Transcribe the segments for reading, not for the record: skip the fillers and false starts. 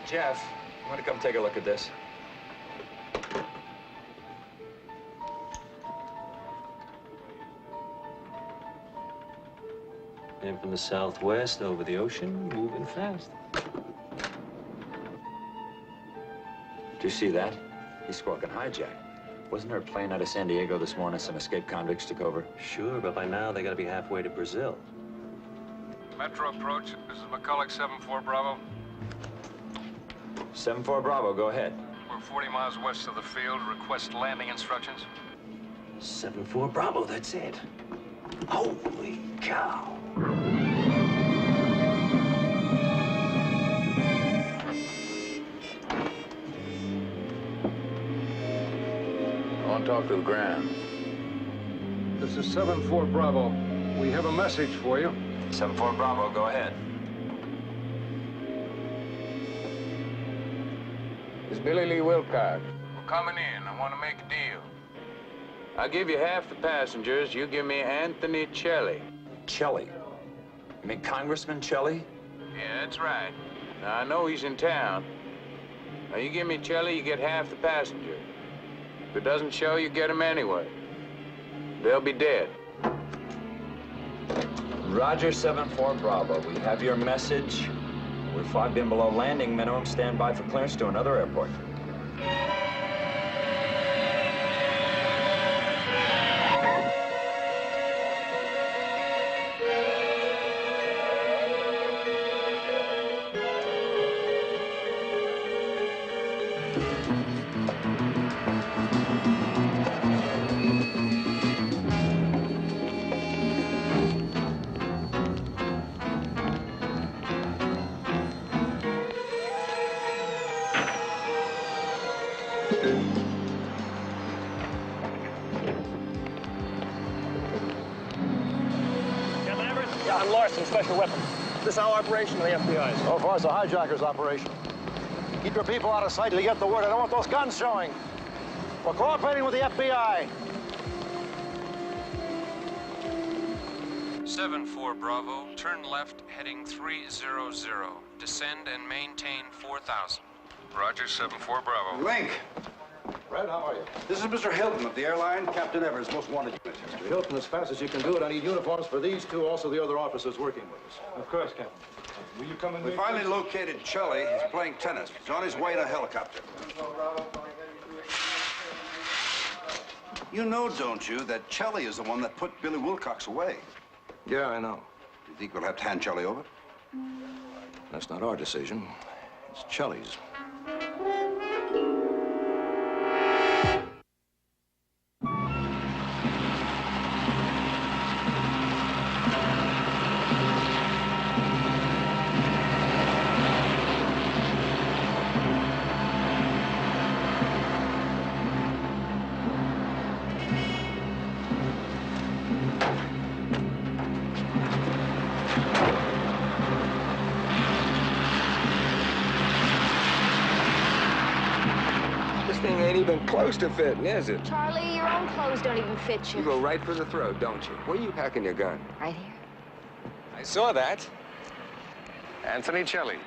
Hey, Jeff, you want to come take a look at this? And from the southwest over the ocean, moving fast. Did you see that? He's squawking hijack. Wasn't there a plane out of San Diego this morning? Some escaped convicts took over. Sure, but by now they gotta be halfway to Brazil. Metro approach. This is McCulloch 7-4 Bravo. 7-4 Bravo, go ahead. We're 40 miles west of the field. Request landing instructions. 7-4 Bravo, that's it. Holy cow. I want to talk to the ground. This is 7-4 Bravo. We have a message for you. 7-4 Bravo, go ahead. It's Billy Lee Wilcox. We're coming in. I want to make a deal. I'll give you half the passengers. You give me Anthony Celli. Celli? You mean Congressman Celli? Yeah, that's right. Now, I know he's in town. Now, you give me Celli, you get half the passengers. If it doesn't show, you get them anyway. They'll be dead. Roger, 7-4 Bravo. We have your message. We're fogged in below landing minimum. Stand by for clearance to another airport. Special weapons. This is our operation of the FBI. So far, it's a hijacker's operation. Keep your people out of sight till you get the word. I don't want those guns showing. We're cooperating with the FBI. 7-4 Bravo. Turn left, heading 300. Descend and maintain 4,000. Roger, 7-4 Bravo. Linc. Red, how are you? This is Mr. Hilton of the airline, Captain Evers, most wanted unit. Mr. Hilton, as fast as you can do it, I need uniforms for these two, also the other officers working with us. Of course, Captain. Will you come in? We finally located Celli. He's playing tennis. He's on his way to a helicopter. You know, don't you, that Celli is the one that put Billy Wilcox away? Yeah, I know. Do you think we'll have to hand Celli over? That's not our decision. It's Celli's. Even close to fitting, is it? Charlie, your own clothes don't even fit you. You go right for the throat, don't you? Where are you packing your gun? Right here. I saw that. Anthony Celli.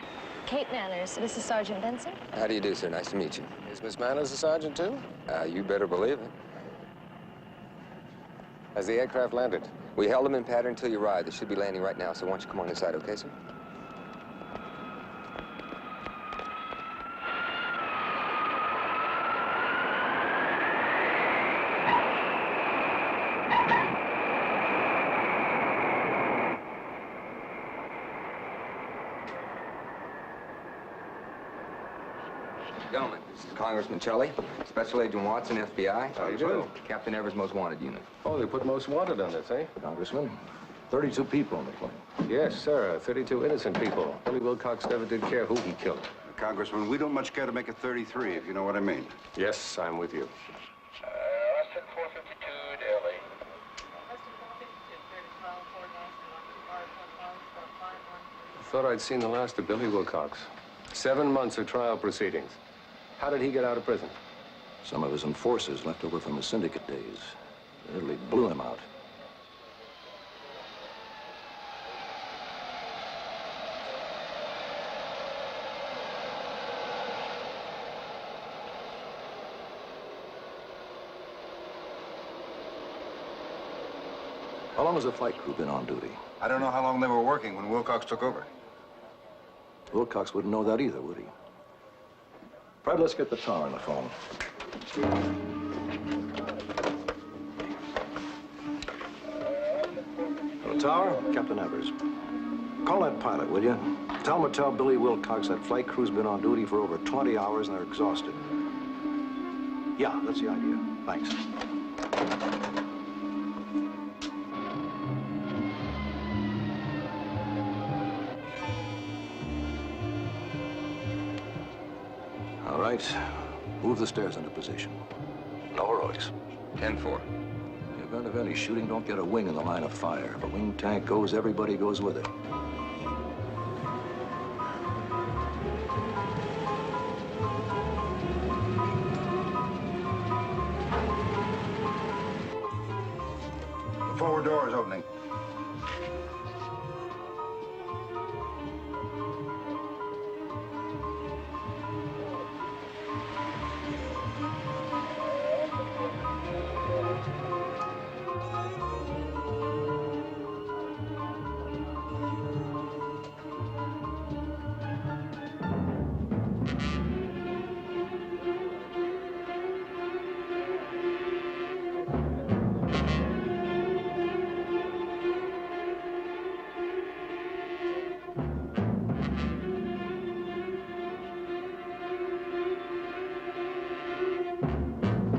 Kate Manners. This is Sergeant Benson. How do you do, sir? Nice to meet you. Is Miss Manners a sergeant, too? You better believe it. Has the aircraft landed? We held them in pattern until you arrived. They should be landing right now, so why don't you come on inside, okay, sir? Gentlemen, this is Congressman Celli, Special Agent Watson, FBI. How do you do? Captain Evers' Most Wanted Unit. Oh, they put most wanted on this, eh? Congressman, 32 people on the plane. Yes, sir. 32 innocent people. Billy Wilcox never did care who he killed. Congressman, we don't much care to make it 33, if you know what I mean. Yes, I'm with you. Austin 452, Delhi. I thought I'd seen the last of Billy Wilcox. 7 months of trial proceedings. How did he get out of prison? Some of his enforcers left over from his syndicate days. They literally blew him out. How long has the flight crew been on duty? I don't know how long they were working when Wilcox took over. Wilcox wouldn't know that either, would he? Fred, let's get the tower on the phone. Hello, Tower. Captain Evers. Call that pilot, will you? Tell him to tell Billy Wilcox that flight crew's been on duty for over 20 hours and they're exhausted. Yeah, that's the idea. Thanks. All right. Move the stairs into position. No heroics. 10-4. In the event of any shooting, don't get a wing in the line of fire. If a wing tank goes, everybody goes with it. The forward door is opening.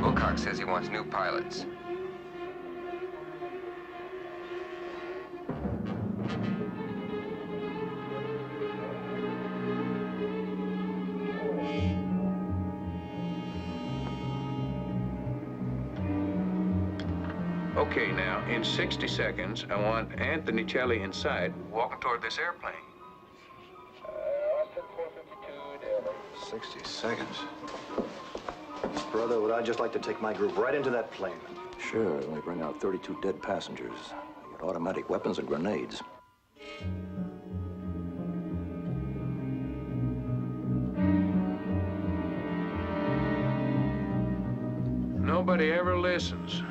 Wilcox says he wants new pilots. Okay, now, in 60 seconds, I want Anthony Celli inside, walking toward this airplane. 60 seconds. Brother, would I just like to take my group right into that plane? Sure, only bring out 32 dead passengers. They got automatic weapons and grenades. Nobody ever listens.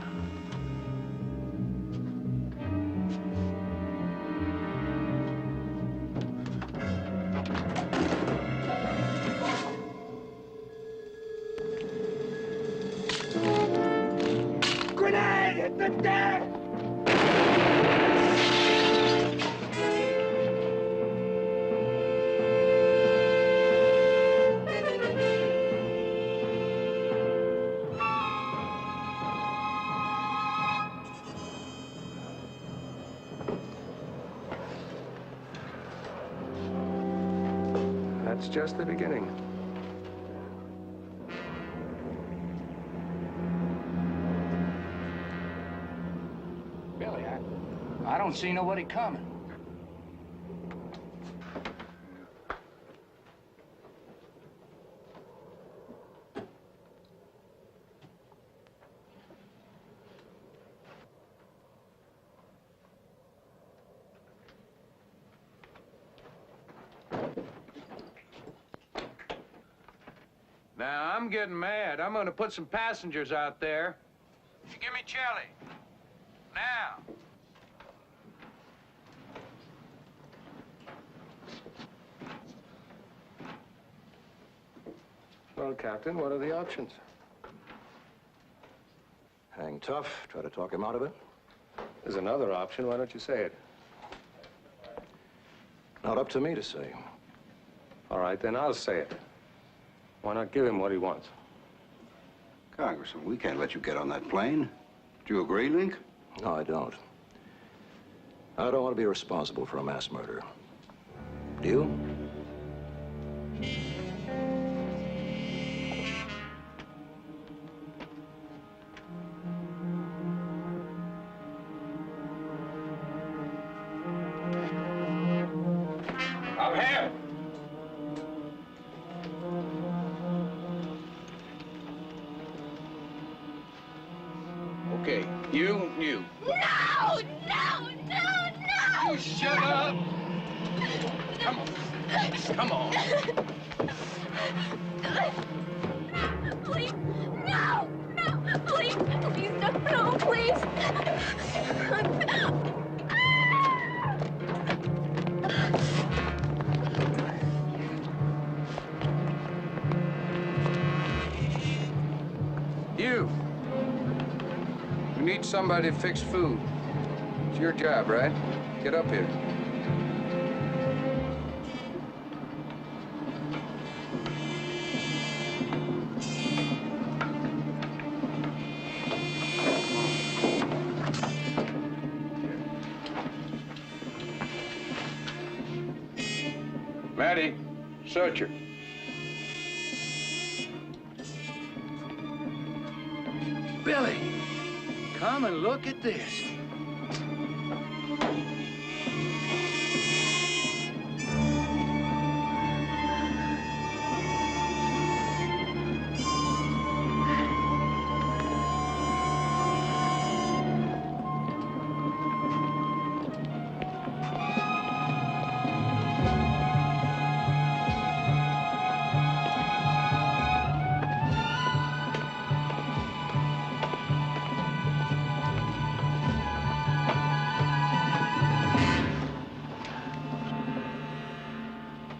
That's just the beginning. Billy, I don't see nobody coming. Now, I'm getting mad. I'm gonna put some passengers out there. You give me Celli. Now. Well, Captain, what are the options? Hang tough, try to talk him out of it. There's another option. Why don't you say it? Not up to me to say. All right, then I'll say it. Why not give him what he wants? Congressman, we can't let you get on that plane. Do you agree, Linc? No, I don't. I don't want to be responsible for a mass murder. Do you? Up here. Okay, you. No! No! No! No! You shut up! Come on. Come on. Please, no! No! Please, please don't No, please. You. We need somebody to fix food. It's your job, right? Get up here. Maddie, search her. Billy, come and look at this.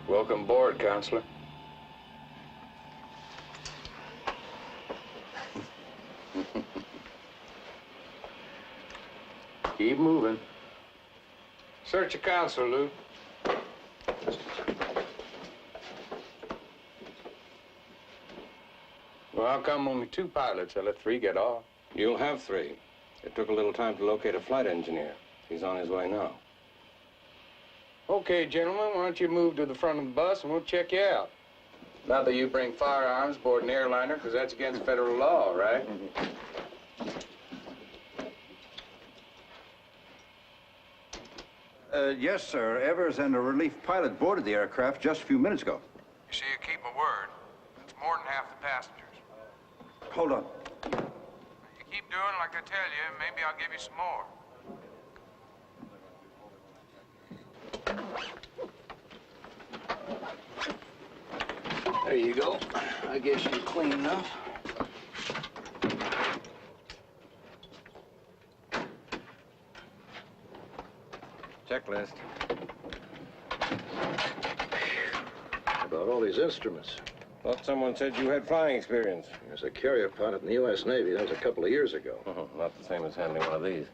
Welcome aboard, Counselor. Keep moving. Search your Counselor, Lou. Well, how come only 2 pilots? I let 3 get off. You'll have 3. It took a little time to locate a flight engineer. He's on his way now. Okay, gentlemen, why don't you move to the front of the bus and we'll check you out. Not that you bring firearms aboard an airliner, because that's against federal law, right? Yes, sir. Evers and a relief pilot boarded the aircraft just a few minutes ago. You see, you keep my word. That's more than half the passengers. Hold on. You keep doing like I tell you, maybe I'll give you some more. There you go. I guess you're clean enough. Checklist. About all these instruments. Thought someone said you had flying experience. As a carrier pilot in the U.S. Navy, that was a couple of years ago. Not the same as handling one of these.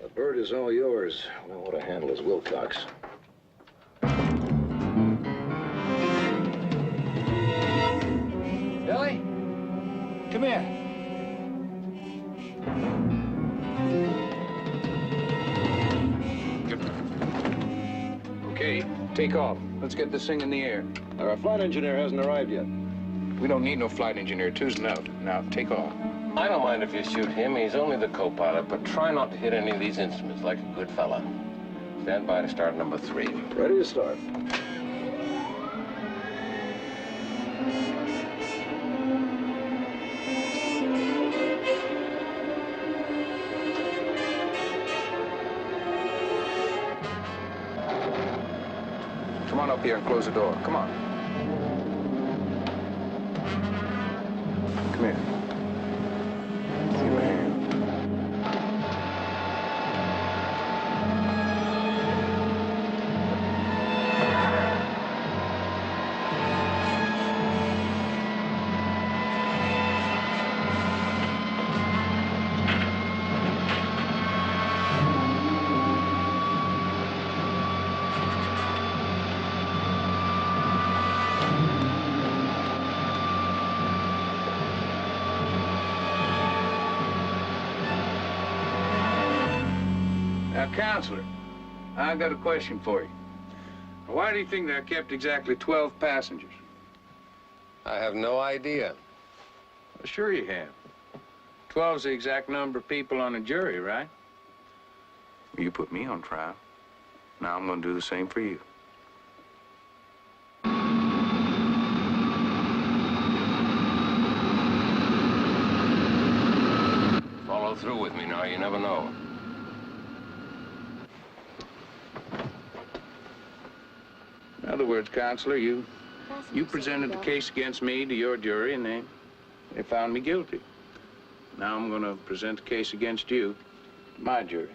The bird is all yours. Know what to handle is Wilcox. Billy, come here. Okay, take off. Let's get this thing in the air. Our flight engineer hasn't arrived yet. We don't need no flight engineer. 2's enough. Now, take off. I don't mind if you shoot him. He's only the co-pilot, but try not to hit any of these instruments like a good fella. Stand by to start number 3. Ready to start. Come on up here and close the door. Come on. Come here. Give me a hand. Now, Counselor, I got a question for you. Why do you think there kept exactly 12 passengers? I have no idea. Well, sure you have. 12's the exact number of people on a jury, right? You put me on trial. Now I'm going to do the same for you. Follow through with me now. You never know. In other words, Counselor, you presented the case against me to your jury, and they found me guilty. Now I'm gonna present the case against you, my jury.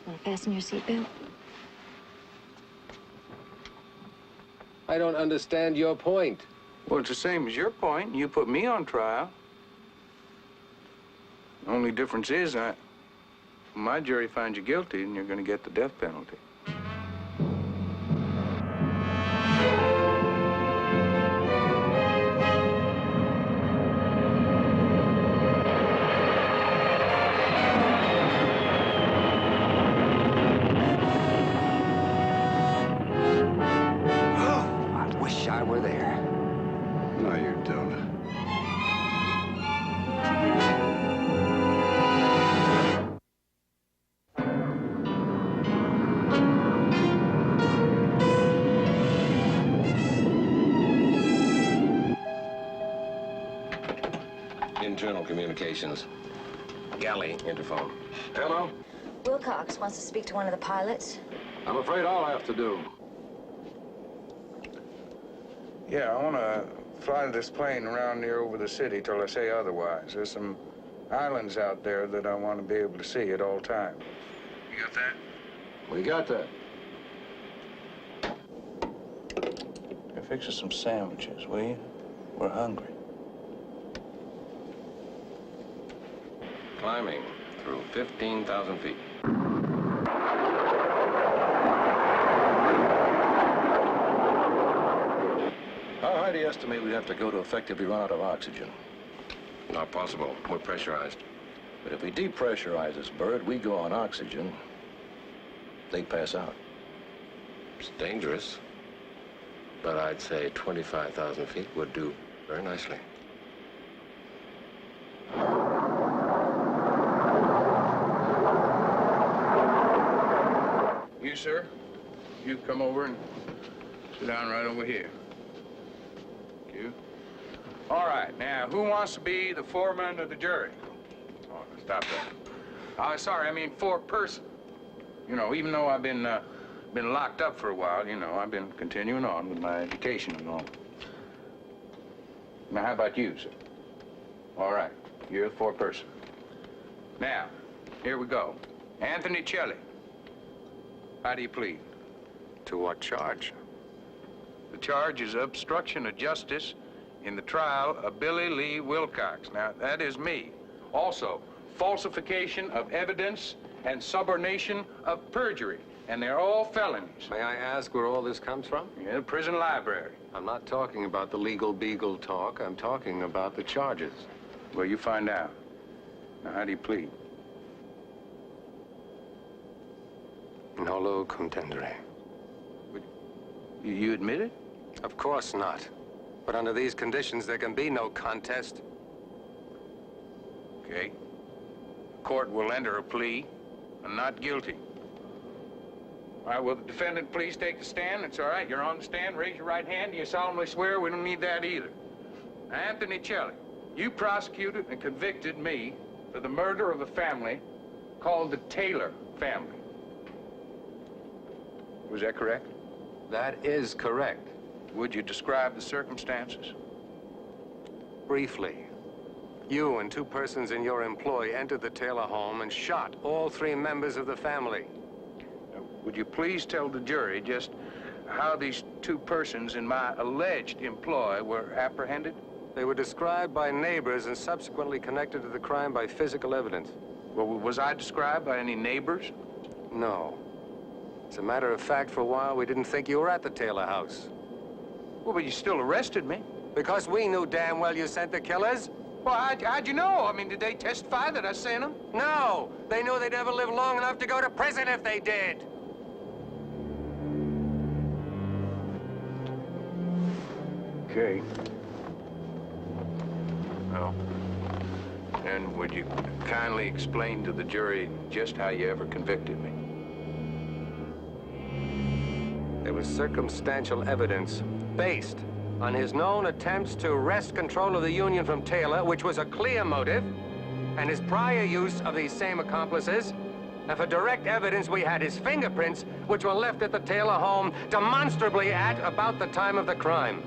Want to fasten your seatbelt? I don't understand your point. Well, it's the same as your point. You put me on trial. The only difference is my jury finds you guilty and you're gonna get the death penalty. Internal communications. Galley, interphone. Hello? Wilcox wants to speak to one of the pilots. I'm afraid I'll have to do. Yeah, I want to fly this plane around near over the city till I say otherwise. There's some islands out there that I want to be able to see at all times. You got that? We got that. Fix us some sandwiches, will you? We're hungry. Climbing through 15,000 feet. How high do you estimate we'd have to go to effectively run out of oxygen? Not possible. We're pressurized. But if we depressurize this bird, we go on oxygen, they'd pass out. It's dangerous, but I'd say 25,000 feet would do very nicely. You, sir, you come over and sit down right over here. Thank you. All right, now, who wants to be the foreman of the jury? Oh, stop that. Sorry, I mean foreperson. You know, even though I've been locked up for a while, you know, I've been continuing on with my education and all. Now, how about you, sir? All right, you're the foreperson. Now, here we go. Anthony Celli. How do you plead? To what charge? The charge is obstruction of justice in the trial of Billy Lee Wilcox. Now, that is me. Also, falsification of evidence and subornation of perjury. And they're all felonies. May I ask where all this comes from? Yeah, the prison library. I'm not talking about the legal beagle talk. I'm talking about the charges. Well, you find out. Now, how do you plead? Nolo contendere. You admit it? Of course not. But under these conditions, there can be no contest. Okay. Court will enter a plea of not guilty. All right, will the defendant please take the stand? It's all right, you're on the stand. Raise your right hand. Do you solemnly swear? We don't need that either. Anthony Celli, you prosecuted and convicted me for the murder of a family called the Taylor family. Was that correct? That is correct. Would you describe the circumstances? Briefly, you and two persons in your employ entered the Taylor home and shot all three members of the family. Would you please tell the jury just how these two persons in my alleged employ were apprehended? They were described by neighbors and subsequently connected to the crime by physical evidence. Well, was I described by any neighbors? No. As a matter of fact, for a while, we didn't think you were at the Taylor house. Well, but you still arrested me. Because we knew damn well you sent the killers. Well, how'd you know? I mean, did they testify that I sent them? No! They knew they'd never live long enough to go to prison if they did. Okay. Well, and would you kindly explain to the jury just how you ever convicted me? There was circumstantial evidence based on his known attempts to wrest control of the Union from Taylor, which was a clear motive, and his prior use of these same accomplices. And for direct evidence, we had his fingerprints, which were left at the Taylor home demonstrably at about the time of the crime.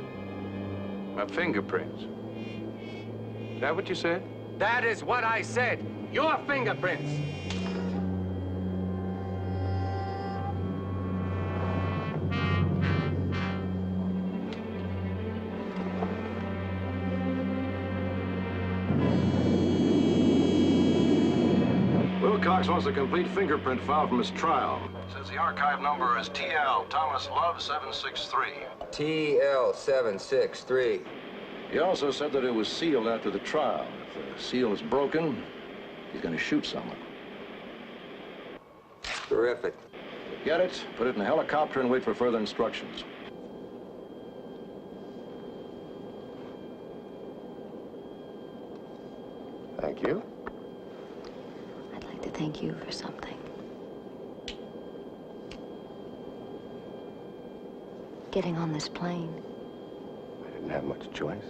My fingerprints? Is that what you said? That is what I said. Your fingerprints. Wilcox wants a complete fingerprint file from his trial. Says the archive number is TL Thomas Love 763. TL763. He also said that it was sealed after the trial. If the seal is broken, he's going to shoot someone. Terrific. Get it, put it in a helicopter, and wait for further instructions. Thank you. I'd like to thank you for something. Getting on this plane. I didn't have much choice.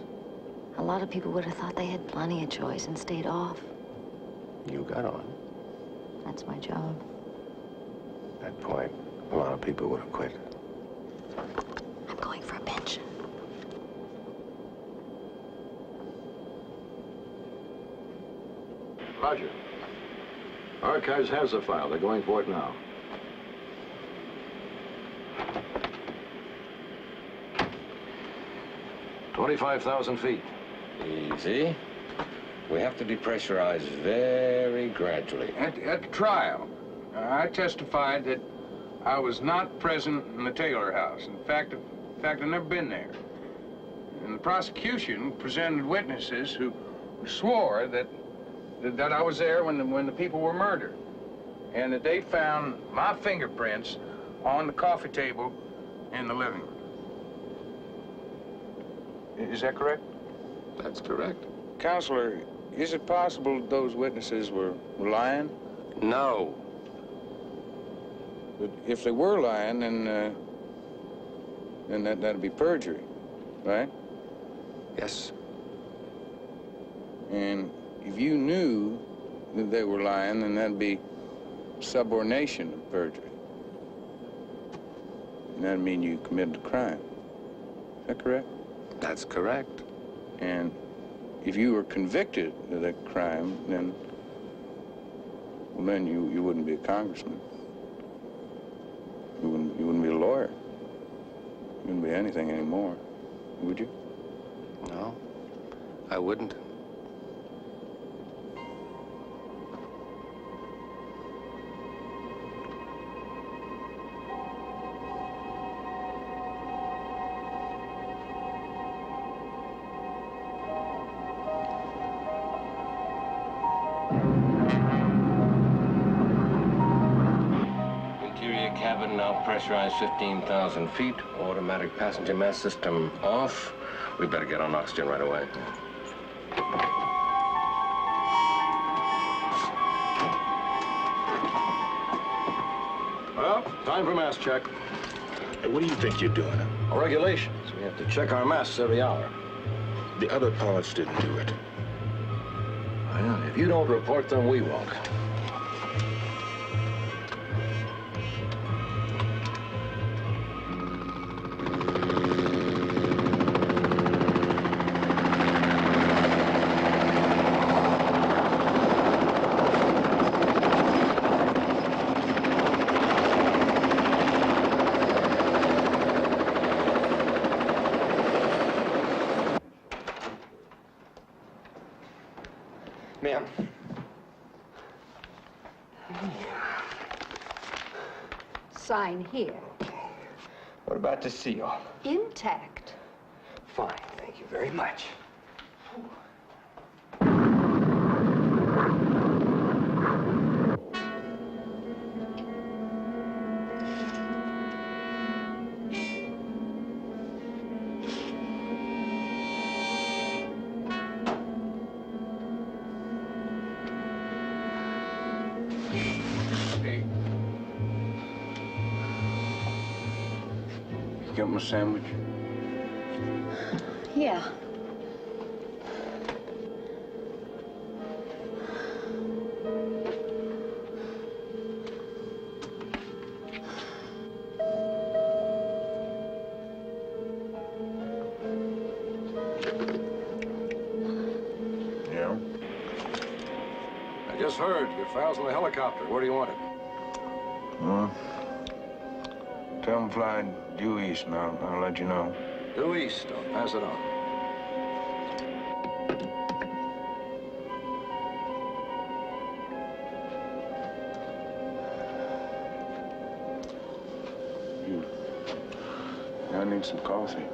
A lot of people would have thought they had plenty of choice and stayed off. You got on. That's my job. At that point, a lot of people would have quit. I'm going for a pension. Roger. Archives has the file. They're going for it now. $25,000 feet. Easy. We have to depressurize very gradually. At the trial, I testified that I was not present in the Taylor house. In fact, I've never been there. And the prosecution presented witnesses who swore that I was there when the people were murdered, and that they found my fingerprints on the coffee table in the living room. Is that correct? That's correct. Counselor, is it possible those witnesses were lying? No. But if they were lying, then that'd be perjury, right? Yes. And if you knew that they were lying, then that'd be subornation of perjury. And that'd mean you committed a crime. Is that correct? That's correct. And if you were convicted of that crime, then you wouldn't be a congressman. You wouldn't be a lawyer. You wouldn't be anything anymore, would you? No, I wouldn't. Interior cabin now pressurized 15,000 feet. Automatic passenger mass system off. We better get on oxygen right away. Well, time for mass check. What do you think you're doing? Regulations. We have to check our masks every hour. The other pilots didn't do it. Well, if you don't report them, we won't. Ma'am. Sign here. What about the seal? Intact. Fine, thank you very much. Hey. You got my sandwich? Yeah. Yeah? just heard. Your file's in the helicopter. Where do you want it? Tell them fly due east, and I'll let you know. Due east. I'll pass it on. I need some coffee.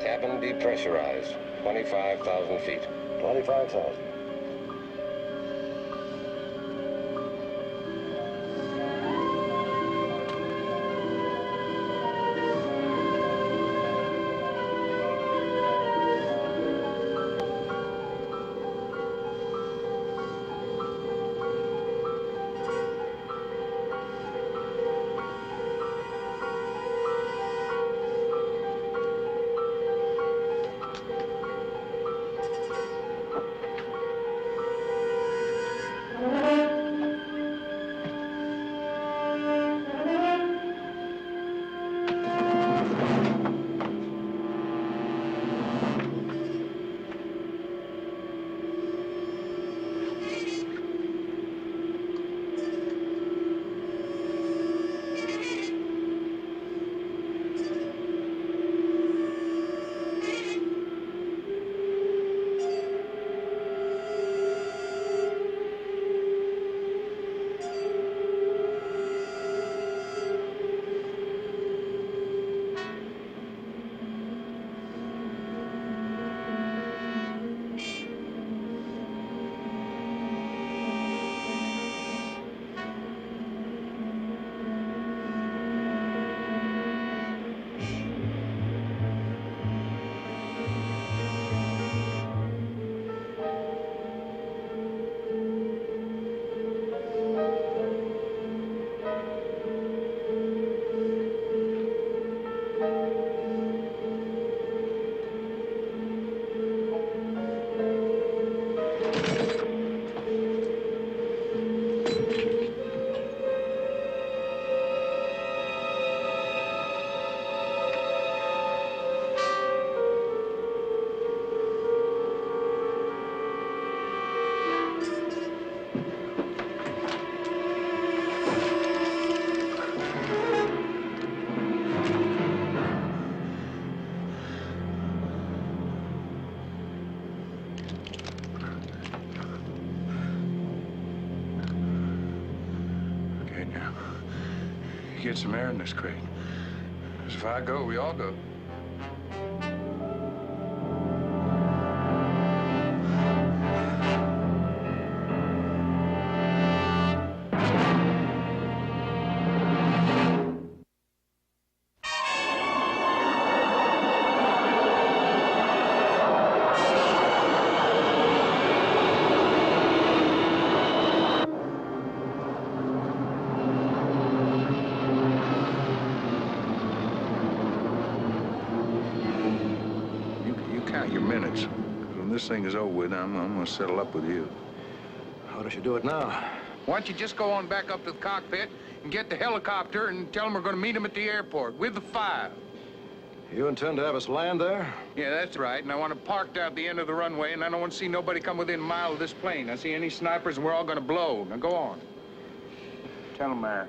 Cabin depressurized. 25,000 feet. 25,000. Get some air in this crate. 'Cause if I go, we all go. Your minutes. When this thing is over with, I'm gonna settle up with you. How does she do it now? Why don't you just go on back up to the cockpit and get the helicopter and tell them we're gonna meet them at the airport with the file. You intend to have us land there? Yeah, that's right. And I want it parked out the end of the runway, and I don't want to see nobody come within a mile of this plane. I see any snipers, and we're all gonna blow. Now go on. Tell them there.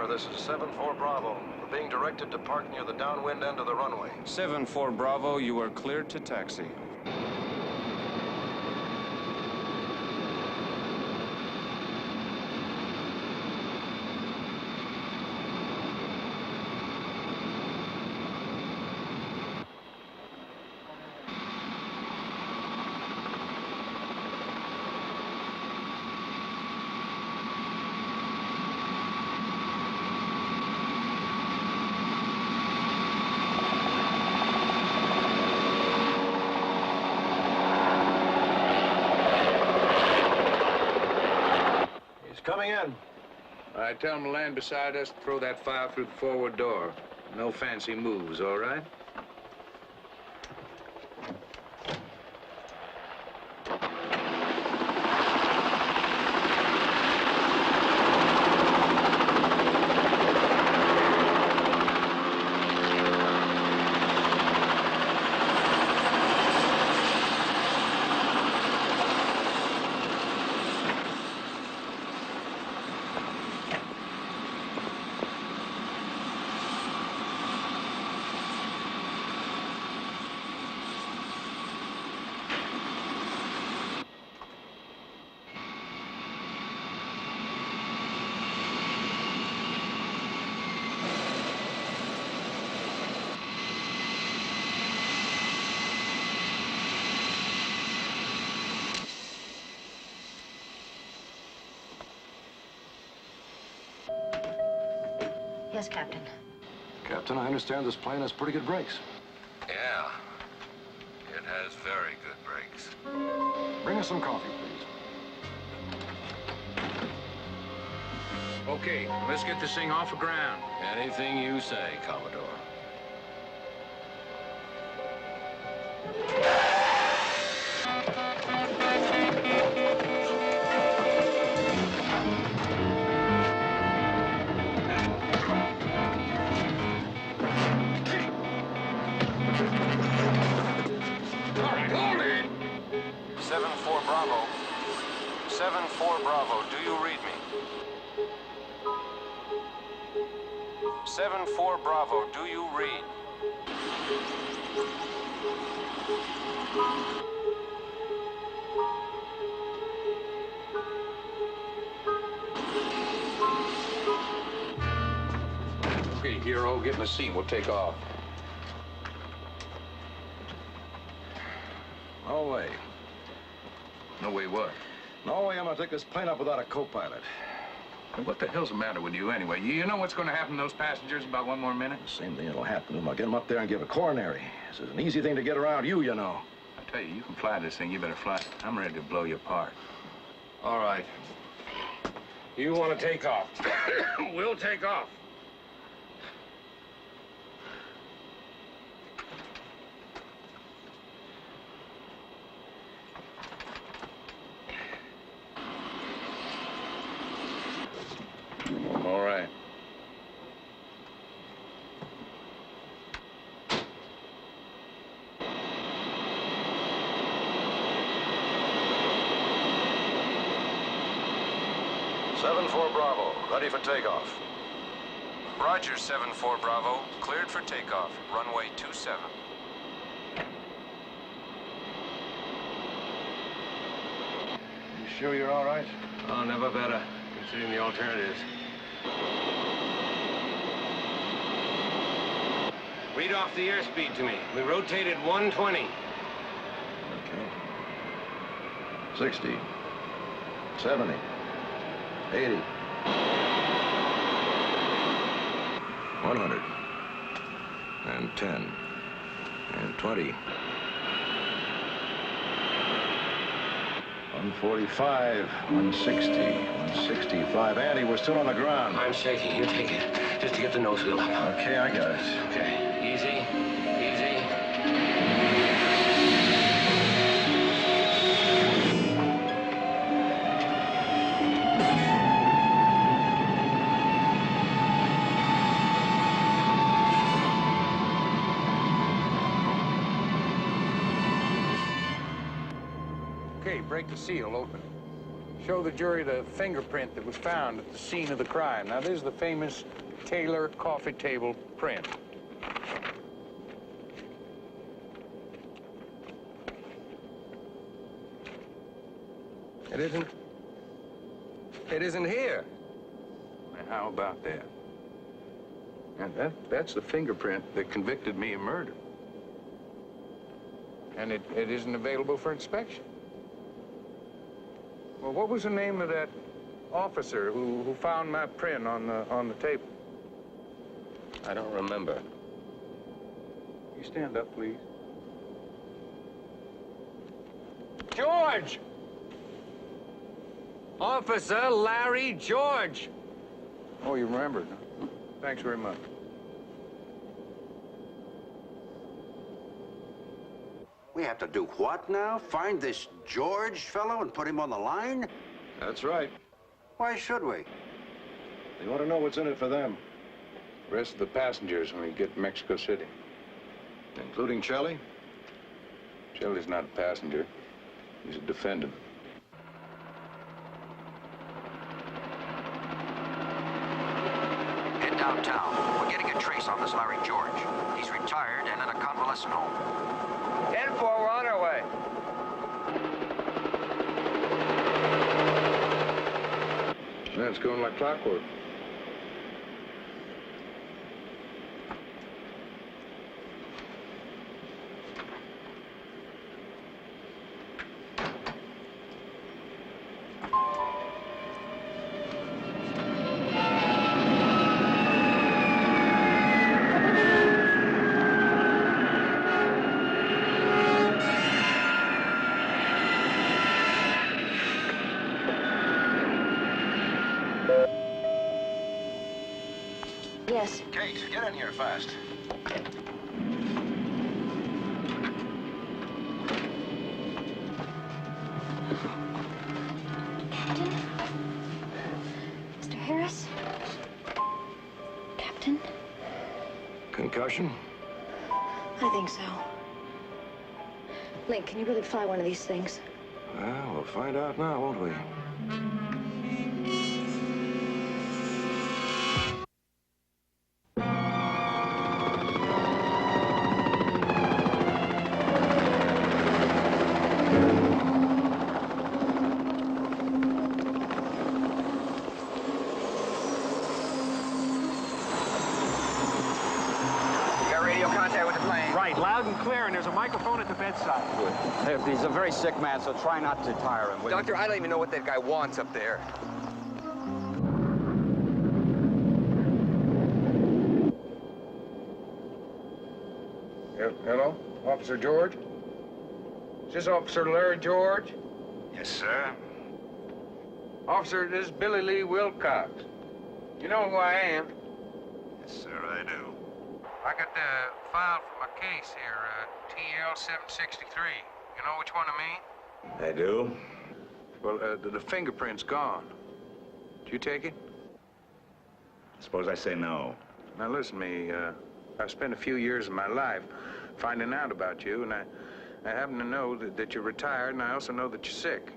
This is 7-4 Bravo. We're being directed to park near the downwind end of the runway. 7-4 Bravo, you are cleared to taxi. Coming in. All right, tell him to land beside us, throw that file through the forward door. No fancy moves, all right? Yes, Captain. Captain, I understand this plane has pretty good brakes. Yeah. It has very good brakes. Bring us some coffee, please. Okay, let's get this thing off the ground. Anything you say, Commodore. All right, hold it! 7-4 Bravo. 7-4 Bravo, do you read me? 7-4 Bravo, do you read? Okay, hero, get in the seat. We'll take off. No way. No way what? No way I'm gonna take this plane up without a co-pilot. What the hell's the matter with you anyway? You know what's going to happen to those passengers in about 1 more minute? The same thing that'll happen to them. I'll get them up there and give a coronary. This is an easy thing to get around you know. I tell you, you can fly this thing. You better fly it. I'm ready to blow you apart. All right. You want to take off? We'll take off. All right. Seven 4 Bravo, ready for takeoff. Roger, 7-4 Bravo. Cleared for takeoff. Runway 27. You sure you're all right? Oh, never better, considering the alternatives. Read off the airspeed to me. We rotated 120. Okay. 60. 70. 80. 100. And 10. And 20. 145. 160. 165. Andy, we're still on the ground. I'm shaking. You take it. Just to get the nose wheel up. Okay, I got it. Okay. Easy. Easy. Okay, break the seal open. Show the jury the fingerprint that was found at the scene of the crime. Now, this is the famous Taylor coffee table print. It isn't here. Now, how about that? And that's the fingerprint that convicted me of murder. And it isn't available for inspection. Well, what was the name of that officer who found my print on the table? I don't remember. You stand up, please. George! Officer Larry George. Oh, you remembered. Thanks very much. We have to do what now? Find this George fellow and put him on the line? That's right. Why should we? They want to know what's in it for them. Rest of the passengers when we get to Mexico City. Including Chelly? Chelly's not a passenger. He's a defendant. Head downtown. We're getting a trace on this Larry George. He's retired and in a convalescent home. 10-4, we're on our way. Man, it's going like clockwork. Yes. Kate, get in here fast. Captain? Mr. Harris? Captain? Concussion? I think so. Linc, can you really fly one of these things? Well, we'll find out now, won't we? Microphone at the bedside. Good. He's a very sick man, so try not to tire him. Doctor, I don't even know what that guy wants up there. Hello? Officer George? Is this Officer Larry George? Yes, sir. Officer, this is Billy Lee Wilcox. You know who I am? Yes, sir, I do. I got the file for my case here, TL-763. You know which one I mean? I do. Well, the fingerprint's gone. Did you take it? Suppose I say no. Now, listen to me. I've spent a few years of my life finding out about you, and I happen to know that you're retired, and I also know that you're sick.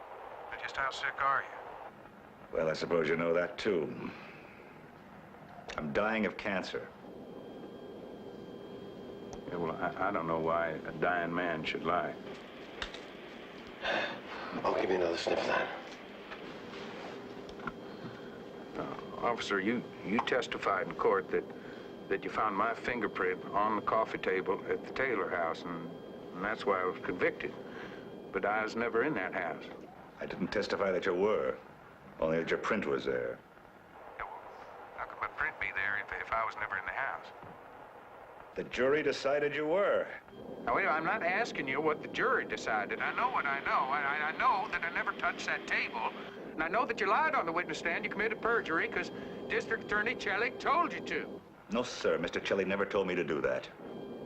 But just how sick are you? Well, I suppose you know that, too. I'm dying of cancer. Yeah, well, I don't know why a dying man should lie. I'll give you another sniff of that. Officer, you testified in court that you found my fingerprint on the coffee table at the Taylor house, and that's why I was convicted. But I was never in that house. I didn't testify that you were, only that your print was there. Yeah, well, how could my print be there if I was never in the house? The jury decided you were. Now, wait, I'm not asking you what the jury decided. I know what I know. I know that I never touched that table. And I know that you lied on the witness stand. You committed perjury because District Attorney Chelly told you to. No, sir. Mr. Chelly never told me to do that.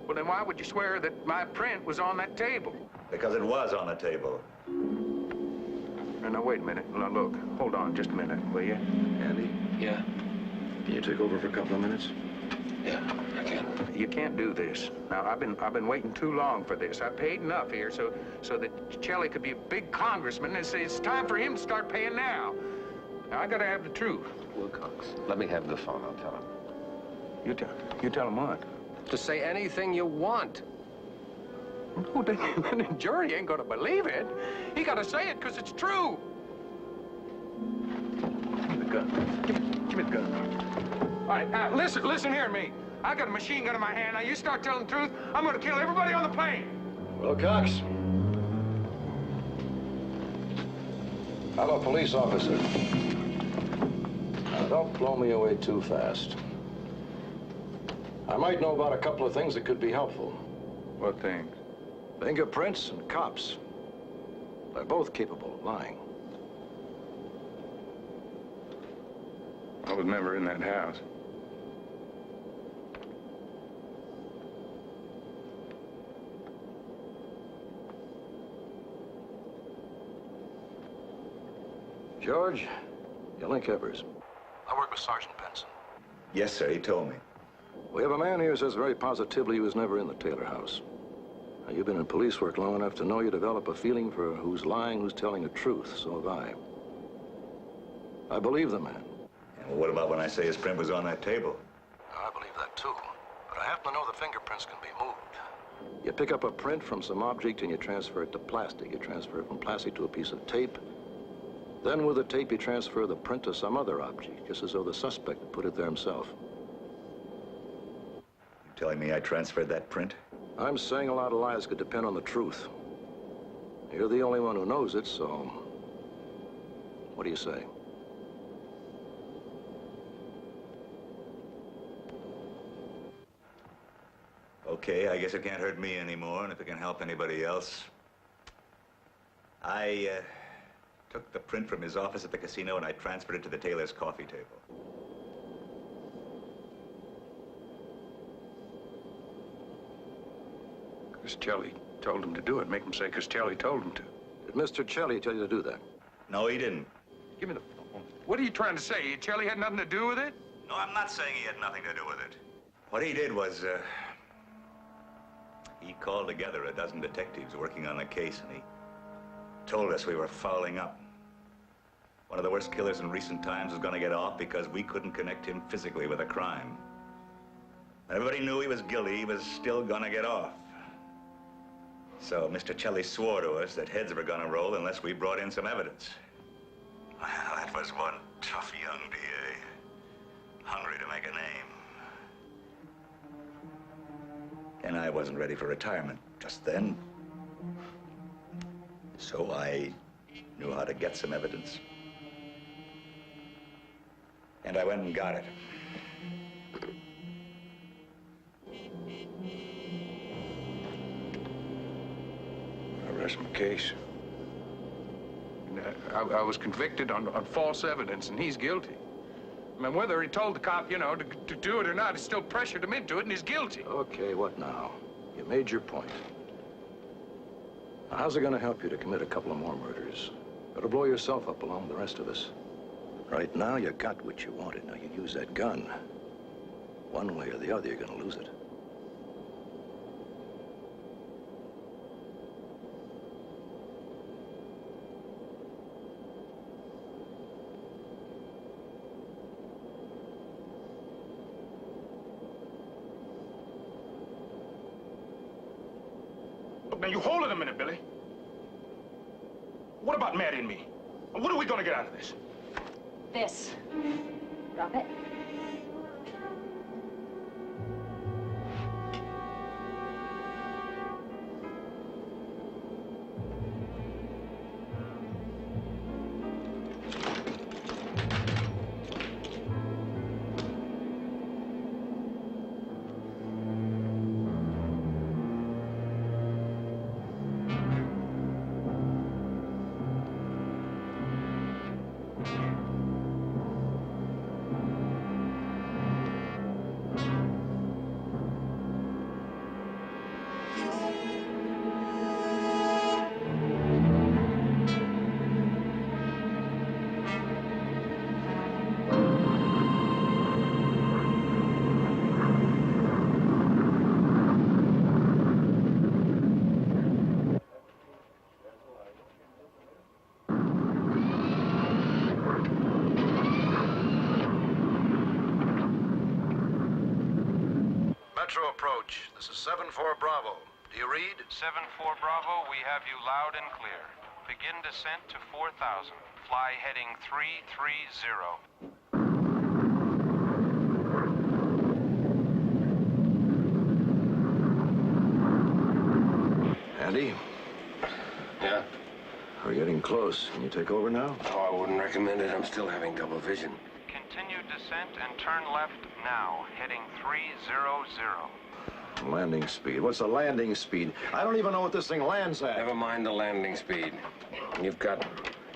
Well, then why would you swear that my print was on that table? Because it was on the table. Now, wait a minute. Now, look. Hold on just a minute, will you? Andy? Yeah? Can you take over for a couple of minutes? Yeah, I can. You can't do this. Now, I've been waiting too long for this. I paid enough here so that Chelly could be a big congressman. It's time for him to start paying now. Now, I gotta have the truth. Wilcox, let me have the phone. I'll tell him. You tell him what? To say anything you want. No, the jury ain't gonna believe it. He gotta say it because it's true. Give me the gun. Give me the gun. All right, now, listen here to me. I got a machine gun in my hand. Now, you start telling the truth, I'm gonna kill everybody on the plane. Wilcox. Hello, police officer. Now, don't blow me away too fast. I might know about a couple of things that could be helpful. What things? Fingerprints and cops. They're both capable of lying. I was never in that house. George, you're Linc Evers. I work with Sergeant Benson. Yes, sir, he told me. We have a man here who says very positively he was never in the Taylor house. Now, you've been in police work long enough to know you develop a feeling for who's lying, who's telling the truth. So have I. I believe the man. And well, what about when I say his print was on that table? I believe that too. But I happen to know the fingerprints can be moved. You pick up a print from some object and you transfer it to plastic. You transfer it from plastic to a piece of tape. Then with the tape, you transfer the print to some other object, just as though the suspect had put it there himself. You telling me I transferred that print? I'm saying a lot of lies could depend on the truth. You're the only one who knows it, so what do you say? Okay, I guess it can't hurt me anymore, and if it can help anybody else. I took the print from his office at the casino and I transferred it to the Taylor's coffee table. Cuscelli told him to do it. Make him say Cuscelli told him to. Did Mr. Celli tell you to do that? No, he didn't. Give me the phone. What are you trying to say? Celli had nothing to do with it? No, I'm not saying he had nothing to do with it. What he did was, he called together a dozen detectives working on the case, and he told us we were fouling up. One of the worst killers in recent times was going to get off because we couldn't connect him physically with a crime. Everybody knew he was guilty. He was still going to get off. So Mr. Celli swore to us that heads were going to roll unless we brought in some evidence. Well, that was one tough young DA, hungry to make a name. And I wasn't ready for retirement just then. So I knew how to get some evidence. And I went and got it. I rest my case. I was convicted on false evidence, and he's guilty. I mean, whether he told the cop, you know, to do it or not, he still pressured him into it, and he's guilty. Okay, what now? You made your point. Now, how's it going to help you to commit a couple of more murders? Better blow yourself up along with the rest of us. Right now, you got what you wanted. Now, you use that gun. One way or the other, you're going to lose it. Now, you hold it a minute, Billy. What about Maddie and me? What are we gonna get out of this? This. Drop it. Metro approach. This is 7-4 Bravo. Do you read? 7-4 Bravo, we have you loud and clear. Begin descent to 4,000. Fly heading 330. Andy? Yeah? We're getting close. Can you take over now? Oh, I wouldn't recommend it. I'm still having double vision. Continue descent and turn left now, heading 300. Landing speed. What's the landing speed? I don't even know what this thing lands at. Never mind the landing speed. You've got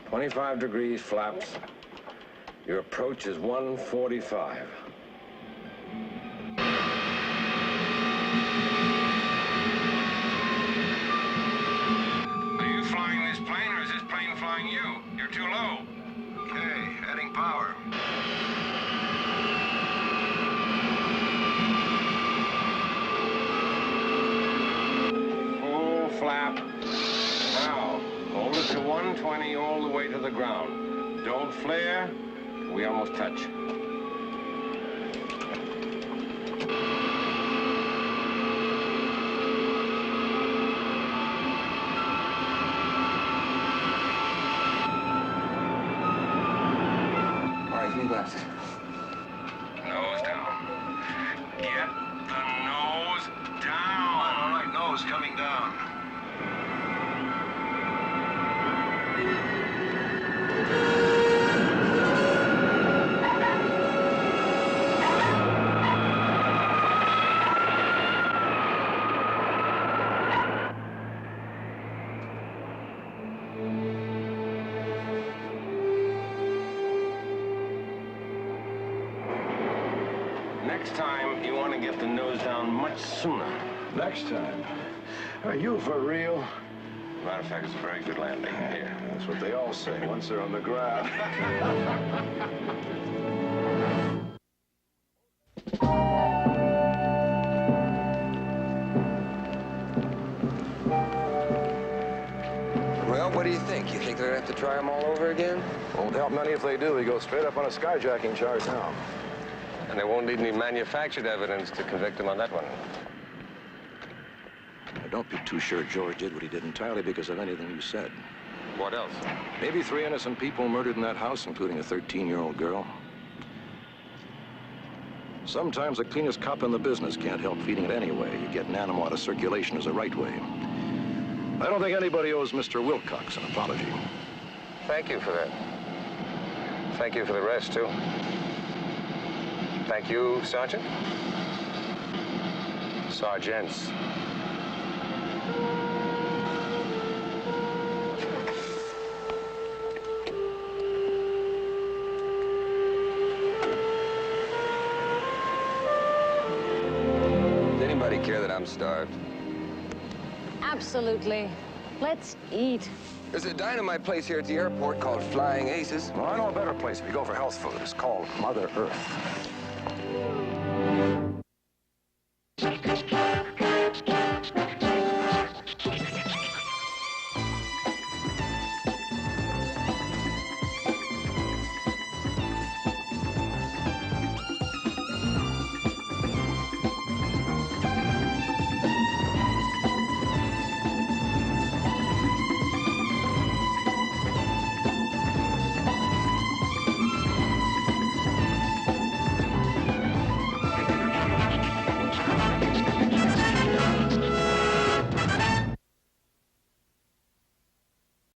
25 degrees flaps, Your approach is 145. Are you flying this plane, or is this plane flying you? You're too low. Okay, adding power. Full flap. Now, hold it to 120 all the way to the ground. Don't flare. We almost touch. All right, give me glasses. Nose down. Get the nose down. All right, nose coming down. Next time, you want to get the nose down much sooner. Next time? Are you for real? Matter of fact, it's a very good landing here. That's what they all say once they're on the ground. Well, what do you think? You think they'd have to try them all over again? Won't help none if they do. He goes straight up on a skyjacking charge now. And they won't need any manufactured evidence to convict him on that one. Now, don't be too sure George did what he did entirely because of anything you said. What else? Maybe 3 innocent people murdered in that house, including a 13-year-old girl. Sometimes the cleanest cop in the business can't help feeding it anyway. You get an animal out of circulation is the right way. I don't think anybody owes Mr. Wilcox an apology. Thank you for that. Thank you for the rest, too. Thank you, Sergeant. Sergeants. Does anybody care that I'm starved? Absolutely. Let's eat. There's a dynamite place here at the airport called Flying Aces. Well, I know a better place if you go for health food. It's called Mother Earth.